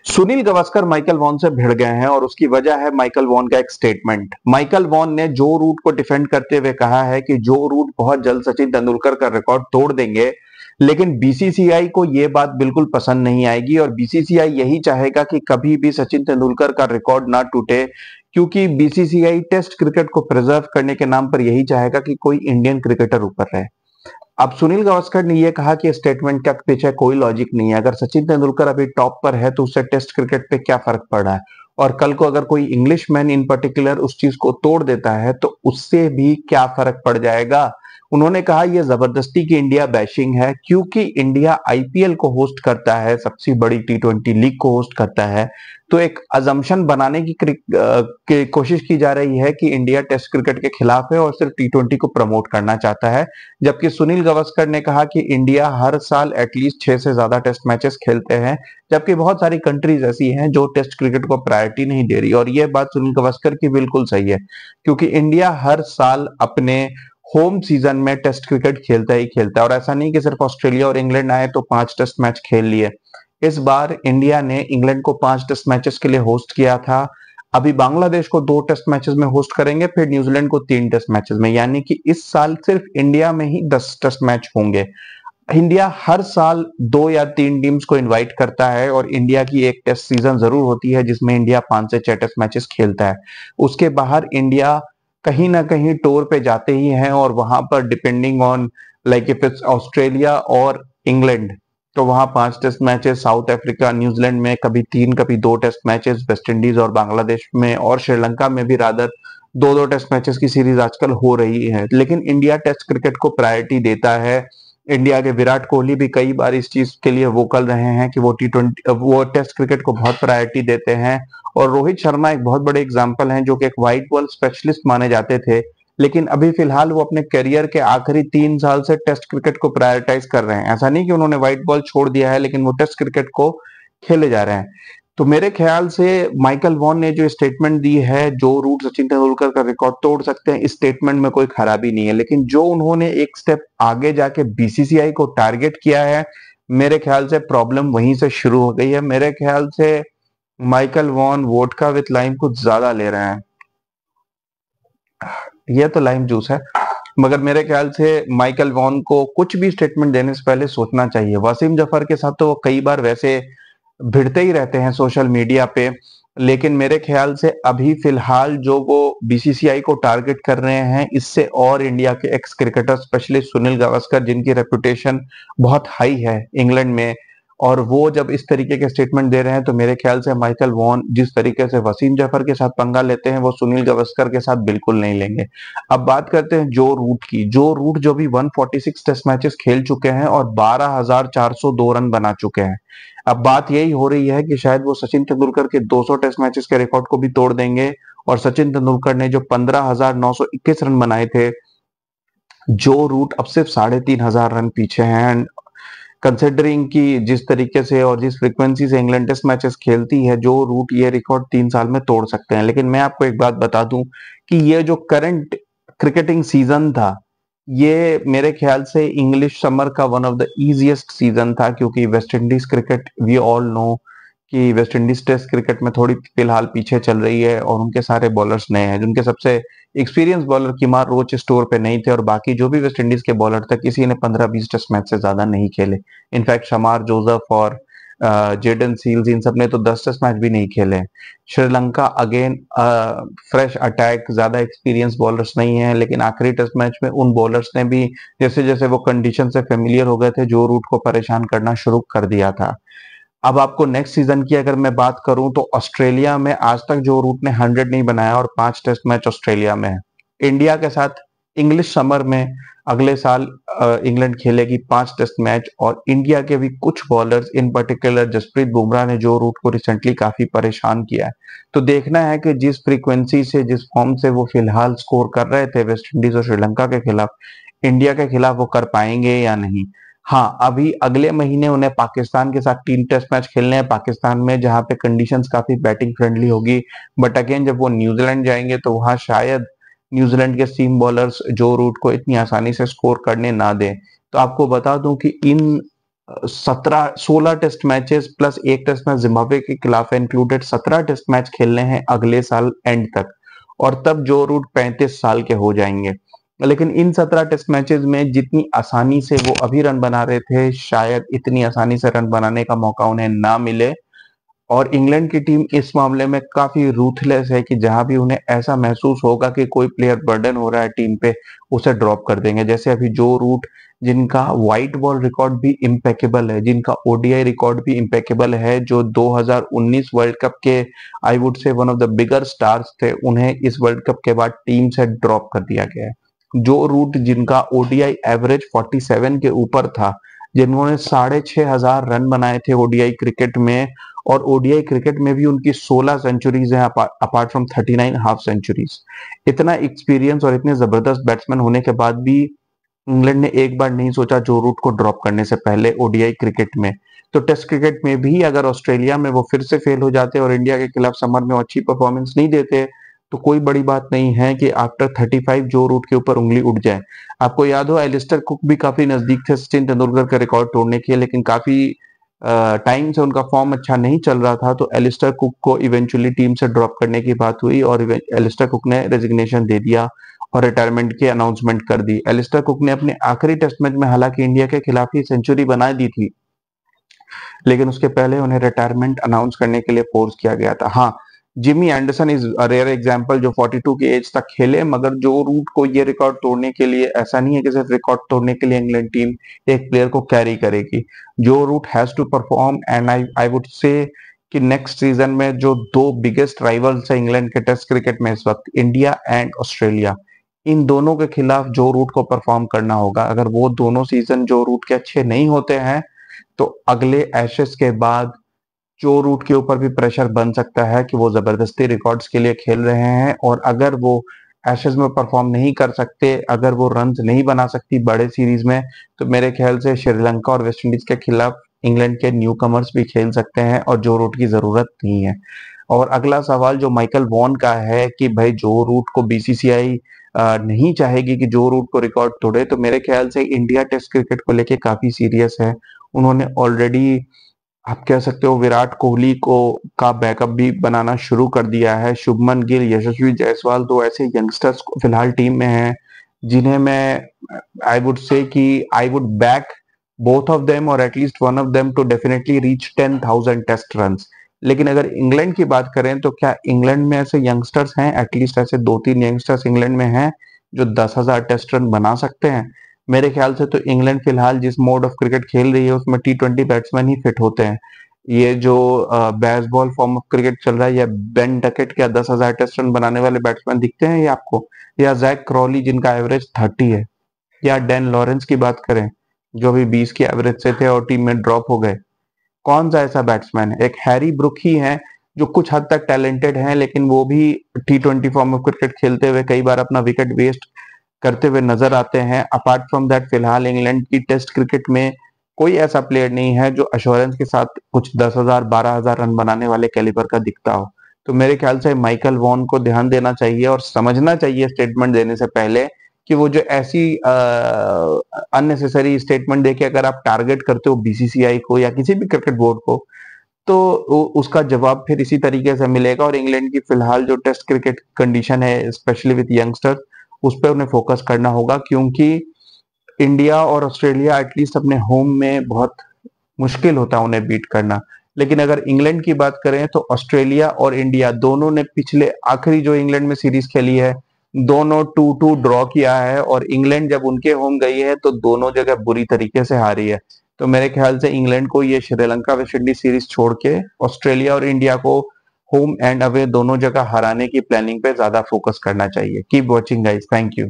Sunil Gavaskar Michael Vaughan से भिड़ गए हैं और उसकी वजह है माइकल वॉन का एक स्टेटमेंट। माइकल वॉन ने जो रूट को डिफेंड करते हुए कहा है कि जो रूट बहुत जल्द सचिन तेंदुलकर का रिकॉर्ड तोड़ देंगे, लेकिन बीसीसीआई को यह बात बिल्कुल पसंद नहीं आएगी और बीसीसीआई यही चाहेगा कि कभी भी सचिन तेंदुलकर का रिकॉर्ड ना टूटे, क्योंकि बीसीसीआई टेस्ट क्रिकेट को प्रिजर्व करने के नाम पर यही चाहेगा कि कोई इंडियन क्रिकेटर ऊपर रहे। अब सुनील गावस्कर ने यह कहा कि स्टेटमेंट का पीछे कोई लॉजिक नहीं है। अगर सचिन तेंदुलकर अभी टॉप पर है तो उससे टेस्ट क्रिकेट पे क्या फर्क पड़ रहा है, और कल को अगर कोई इंग्लिश मैन इन पर्टिकुलर उस चीज को तोड़ देता है तो उससे भी क्या फर्क पड़ जाएगा। उन्होंने कहा यह जबरदस्ती की इंडिया बैशिंग है, क्योंकि इंडिया आईपीएल को होस्ट करता है, सबसे बड़ी टी20 लीग को होस्ट करता है, तो एक अजम्पशन बनाने की कोशिश की जा रही है कि इंडिया टेस्ट क्रिकेट के खिलाफ है और सिर्फ टी20 को प्रमोट करना चाहता है। जबकि सुनील गावस्कर ने कहा कि इंडिया हर साल एटलीस्ट 6 से ज्यादा टेस्ट मैचेस खेलते हैं, जबकि बहुत सारी कंट्रीज ऐसी हैं जो टेस्ट क्रिकेट को प्रायोरिटी नहीं दे रही। और यह बात सुनील गावस्कर की बिल्कुल सही है, क्योंकि इंडिया हर साल अपने होम सीजन में टेस्ट क्रिकेट खेलता ही खेलता है। और ऐसा नहीं कि सिर्फ ऑस्ट्रेलिया और इंग्लैंड आए तो 5 टेस्ट मैच खेल लिए। इस बार इंडिया ने इंग्लैंड को 5 टेस्ट मैचेस के लिए होस्ट किया था। अभी बांग्लादेश को 2 टेस्ट मैचेस में होस्ट करेंगे, फिर न्यूजीलैंड को 3 टेस्ट मैचेस में, यानी कि इस साल सिर्फ इंडिया में ही 10 टेस्ट मैच होंगे। इंडिया हर साल 2 या 3 टीम्स को इनवाइट करता है और इंडिया की एक टेस्ट सीजन जरूर होती है जिसमें इंडिया 5 से 6 टेस्ट मैचेस खेलता है। उसके बाहर इंडिया कहीं ना कहीं टूर पे जाते ही हैं और वहां पर depending on like if it's Australia और इंग्लैंड तो वहां 5 test matches, South Africa New Zealand में कभी 3 कभी 2 टेस्ट मैचेस, वेस्ट इंडीज और बांग्लादेश में और श्रीलंका में भी रादर 2-2 टेस्ट मैचेस की सीरीज आजकल हो रही है। लेकिन इंडिया टेस्ट क्रिकेट को प्रायोरिटी देता है। इंडिया के विराट कोहली भी कई बार इस चीज के लिए वोकल रहे हैं कि वो टेस्ट क्रिकेट को बहुत प्रायोरिटी देते हैं। और रोहित शर्मा एक बहुत बड़े एग्जाम्पल हैं, जो कि एक व्हाइट बॉल स्पेशलिस्ट माने जाते थे, लेकिन अभी फिलहाल वो अपने करियर के आखिरी 3 साल से टेस्ट क्रिकेट को प्रायोरिटाइज कर रहे हैं। ऐसा नहीं कि उन्होंने व्हाइट बॉल छोड़ दिया है, लेकिन वो टेस्ट क्रिकेट को खेले जा रहे हैं। तो मेरे ख्याल से माइकल वॉन ने जो स्टेटमेंट दी है, जो रूट सचिन तेंदुलकर का रिकॉर्ड तोड़ सकते हैं, इस स्टेटमेंट में कोई खराबी नहीं है। लेकिन जो उन्होंने एक स्टेप आगे जाके बीसीसीआई को टारगेट किया है, मेरे ख्याल से प्रॉब्लम वहीं से शुरू हो गई है। मेरे ख्याल से Michael Vaughan vodka with lime कुछ ज्यादा ले रहे हैं। यह तो लाइम जूस है, मगर मेरे ख्याल से माइकल वॉन को कुछ भी स्टेटमेंट देने से पहले सोचना चाहिए। वसीम जफर के साथ तो वो कई बार वैसे भिड़ते ही रहते हैं सोशल मीडिया पे, लेकिन मेरे ख्याल से अभी फिलहाल जो वो बीसीसीआई को टारगेट कर रहे हैं, इससे और इंडिया के x cricketer specially Sunil Gavaskar, जिनकी रेपुटेशन बहुत हाई है इंग्लैंड में, और वो जब इस तरीके के स्टेटमेंट दे रहे हैं तो मेरे ख्याल से माइकल वॉन जिस तरीके से वसीम जफर के साथ पंगा लेते हैं, वो सुनील गावस्कर के साथ बिल्कुल नहीं लेंगे। अब बात करते हैं जो रूट की। जो रूट जो भी 146 टेस्ट मैचेस खेल चुके हैं और 12,402 रन बना चुके हैं। अब बात यही हो रही है कि शायद वो सचिन तेंदुलकर के 200 टेस्ट मैचेस के रिकॉर्ड को भी तोड़ देंगे। और सचिन तेंदुलकर ने जो 15,921 रन बनाए थे, जो रूट अब सिर्फ 3,500 रन पीछे हैं। कंसिडरिंग कि जिस तरीके से और जिस फ्रीक्वेंसी से इंग्लैंड टेस्ट मैचेस खेलती है, जो रूट ये रिकॉर्ड 3 साल में तोड़ सकते हैं। लेकिन मैं आपको एक बात बता दूं कि ये जो करंट क्रिकेटिंग सीजन था, ये मेरे ख्याल से इंग्लिश समर का one of the easiest season था, क्योंकि West Indies cricket we all know कि वेस्ट इंडीज टेस्ट क्रिकेट में थोड़ी फिलहाल पीछे चल रही है और उनके सारे बॉलर्स नए हैं। जिनके सबसे एक्सपीरियंस बॉलर किमार रोच स्टोर पे नहीं थे, और बाकी जो भी वेस्ट इंडीज के बॉलर थे, किसी ने 15-20 टेस्ट मैच से ज्यादा नहीं खेले। इनफैक्ट शमार जोसेफ और जेडन सील्स, इन सब ने तो 10 टेस्ट मैच भी नहीं खेले। श्रीलंका अगेन फ्रेश अटैक, ज्यादा एक्सपीरियंस बॉलर्स नहीं है, लेकिन आखिरी टेस्ट मैच में उन बॉलर्स ने भी जैसे जैसे वो कंडीशन से फेमिलियर हो गए थे, जो रूट को परेशान करना शुरू कर दिया था। अब आपको नेक्स्ट सीजन की अगर मैं बात करूं तो ऑस्ट्रेलिया में आज तक जो रूट ने 100 नहीं बनाया और 5 टेस्ट मैच ऑस्ट्रेलिया में है। इंडिया के साथ इंग्लिश समर में अगले साल इंग्लैंड खेलेगी 5 टेस्ट मैच, और इंडिया के भी कुछ bowlers, in particular Jasprit Bumrah ने जो रूट को रिसेंटली काफी परेशान किया है। तो देखना है कि जिस फ्रीक्वेंसी से, जिस फॉर्म से वो फिलहाल स्कोर कर रहे थे वेस्ट इंडीज और श्रीलंका के खिलाफ, इंडिया के खिलाफ वो कर पाएंगे या नहीं। हाँ, अभी अगले महीने उन्हें पाकिस्तान के साथ 3 टेस्ट मैच खेलने हैं पाकिस्तान में, जहां पे कंडीशंस काफी बैटिंग फ्रेंडली होगी। बट अगेन जब वो न्यूजीलैंड जाएंगे तो वहां शायद न्यूजीलैंड के सीम बॉलर्स जो रूट को इतनी आसानी से स्कोर करने ना दें। तो आपको बता दूं कि इन 16 टेस्ट मैचेस प्लस एक टेस्ट मैच जिम्बाब्वे के खिलाफ इंक्लूडेड 17 टेस्ट मैच खेलने हैं अगले साल एंड तक, और तब जो रूट 35 साल के हो जाएंगे। लेकिन इन 17 टेस्ट मैचेस में जितनी आसानी से वो अभी रन बना रहे थे, शायद इतनी आसानी से रन बनाने का मौका उन्हें ना मिले। और इंग्लैंड की टीम इस मामले में काफी रूथलेस है कि जहां भी उन्हें ऐसा महसूस होगा कि कोई प्लेयर बर्डन हो रहा है टीम पे, उसे ड्रॉप कर देंगे। जैसे अभी जो रूट, जिनका व्हाइट बॉल रिकॉर्ड भी इम्पेकेबल है, जिनका ओडीआई रिकॉर्ड भी इम्पेकेबल है, जो 2019 वर्ल्ड कप के आई वुड से one of the bigger stars थे, उन्हें इस वर्ल्ड कप के बाद टीम से ड्रॉप कर दिया गया है। जो रूट, जिनका ओडीआई एवरेज 47 के ऊपर था, जिन्होंने 6,500 रन बनाए थे ओडीआई क्रिकेट में, और ओडीआई क्रिकेट में भी उनकी 16 सेंचुरीज हैं अपार्ट फ्रॉम 39 हाफ सेंचुरीज। इतना एक्सपीरियंस और इतने जबरदस्त बैट्समैन होने के बाद भी इंग्लैंड ने एक बार नहीं सोचा जो रूट को ड्रॉप करने से पहले ओडीआई क्रिकेट में। तो टेस्ट क्रिकेट में भी अगर ऑस्ट्रेलिया में वो फिर से फेल हो जाते और इंडिया के खिलाफ समर में अच्छी परफॉर्मेंस नहीं देते, तो कोई बड़ी बात नहीं है कि आफ्टर 35 जो रूट के ऊपर उंगली उठ जाए। आपको याद हो, एलिस्टर कुक भी काफी नजदीक थे सचिन तेंदुलकर का रिकॉर्ड तोड़ने के, लेकिन काफी टाइम से उनका फॉर्म अच्छा नहीं चल रहा था, तो एलिस्टर कुक को इवेंचुअली टीम से ड्रॉप करने की बात हुई और एलिस्टर कुक ने रेजिग्नेशन दे दिया और रिटायरमेंट की अनाउंसमेंट कर दी। एलिस्टर कुक ने अपने आखिरी टेस्ट मैच में हालांकि इंडिया के खिलाफ ही सेंचुरी बना दी थी, लेकिन उसके पहले उन्हें रिटायरमेंट अनाउंस करने के लिए फोर्स किया गया था। हाँ, Jimmy Anderson is a rare example, जो 42 की एज तक खेले, मगर जो रूट को ये रिकॉर्ड तोड़ने के लिए, ऐसा नहीं है कि सिर्फ रिकॉर्ड तोड़ने के लिए इंग्लैंड टीम एक प्लेयर को कैरी करेगी। Joe Root has to perform, and I would say कि नेक्स्ट सीजन में जो दो बिगेस्ट राइवल्स है इंग्लैंड के टेस्ट क्रिकेट में इस वक्त, इंडिया एंड ऑस्ट्रेलिया, इन दोनों के खिलाफ जो रूट को परफॉर्म करना होगा। अगर वो दोनों सीजन जो रूट के अच्छे नहीं होते हैं, तो अगले एशेस के बाद जो रूट के ऊपर भी प्रेशर बन सकता है कि वो जबरदस्ती रिकॉर्ड्स के लिए खेल रहे हैं, और अगर वो एशेज में परफॉर्म नहीं कर सकते, अगर वो रन नहीं बना सकती बड़े सीरीज में, तो मेरे ख्याल से श्रीलंका और वेस्टइंडीज के खिलाफ इंग्लैंड के न्यू कमर्स भी खेल सकते हैं और जो रूट की जरूरत नहीं है। और अगला सवाल जो माइकल वॉन का है कि भाई जो रूट को बीसीसीआई नहीं चाहेगी कि जो रूट को रिकॉर्ड तोड़े, तो मेरे ख्याल से इंडिया टेस्ट क्रिकेट को लेके काफी सीरियस है। उन्होंने ऑलरेडी, आप कह सकते हो, विराट कोहली को का बैकअप भी बनाना शुरू कर दिया है। शुभमन गिल, यशस्वी जायसवाल, दो ऐसे यंगस्टर्स फिलहाल टीम में हैं जिन्हें मैं, आई वुड से कि I would back both of them और at least one of them to definitely reach 10,000 test runs. लेकिन अगर इंग्लैंड की बात करें, तो क्या इंग्लैंड में ऐसे यंगस्टर्स हैं, एटलीस्ट ऐसे 2-3 यंगस्टर्स इंग्लैंड में हैं जो 10,000 टेस्ट रन बना सकते हैं? मेरे ख्याल से तो इंग्लैंड फिलहाल जिस मोड ऑफ क्रिकेट खेल रही है उसमें टी20 बैट्समैन ही फिट होते हैं। ये जो बेसबॉल फॉर्म ऑफ क्रिकेट चल रहा है, या बेन डकेट, क्या 10,000 टेस्ट रन बनाने वाले बैट्समैन दिखते हैं ये आपको? या जैक क्रॉली जिनका एवरेज 30 है, या डैन लॉरेंस की बात करें जो अभी 20 की एवरेज से थे और टीम में ड्रॉप हो गए? कौन सा ऐसा बैट्समैन है? एक हैरी ब्रुक ही है जो कुछ हद तक टैलेंटेड है, लेकिन वो भी टी20 फॉर्म ऑफ क्रिकेट खेलते हुए कई बार अपना विकेट वेस्ट करते हुए नजर आते हैं। अपार्ट फ्रॉम दैट, फिलहाल इंग्लैंड की टेस्ट क्रिकेट में कोई ऐसा प्लेयर नहीं है जो अश्योरेंस के साथ कुछ 10,000 12,000 रन बनाने वाले कैलिबर का दिखता हो। तो मेरे ख्याल से माइकल वॉन को ध्यान देना चाहिए और समझना चाहिए स्टेटमेंट देने से पहले कि वो जो ऐसी अननेसेसरी स्टेटमेंट देके अगर आप टारगेट करते हो बीसीसीआई को या किसी भी क्रिकेट बोर्ड को, तो उसका जवाब फिर इसी तरीके से मिलेगा। और इंग्लैंड की फिलहाल जो टेस्ट क्रिकेट कंडीशन है, स्पेशली विद यंगस्टर्स, उस पर उन्हें फोकस करना होगा, क्योंकि इंडिया और ऑस्ट्रेलिया एटलीस्ट अपने होम में बहुत मुश्किल होता है उन्हें बीट करना। लेकिन अगर इंग्लैंड की बात करें, तो ऑस्ट्रेलिया और इंडिया दोनों ने पिछले आखिरी जो इंग्लैंड में सीरीज खेली है, दोनों 2-2 ड्रॉ किया है, और इंग्लैंड जब उनके होम गई है तो दोनों जगह बुरी तरीके से हारी है। तो मेरे ख्याल से इंग्लैंड को ये श्रीलंका वेस्ट इंडीज सीरीज छोड़ के ऑस्ट्रेलिया और इंडिया को होम एंड अवे दोनों जगह हराने की प्लानिंग पे ज्यादा फोकस करना चाहिए। Keep watching guys, thank you.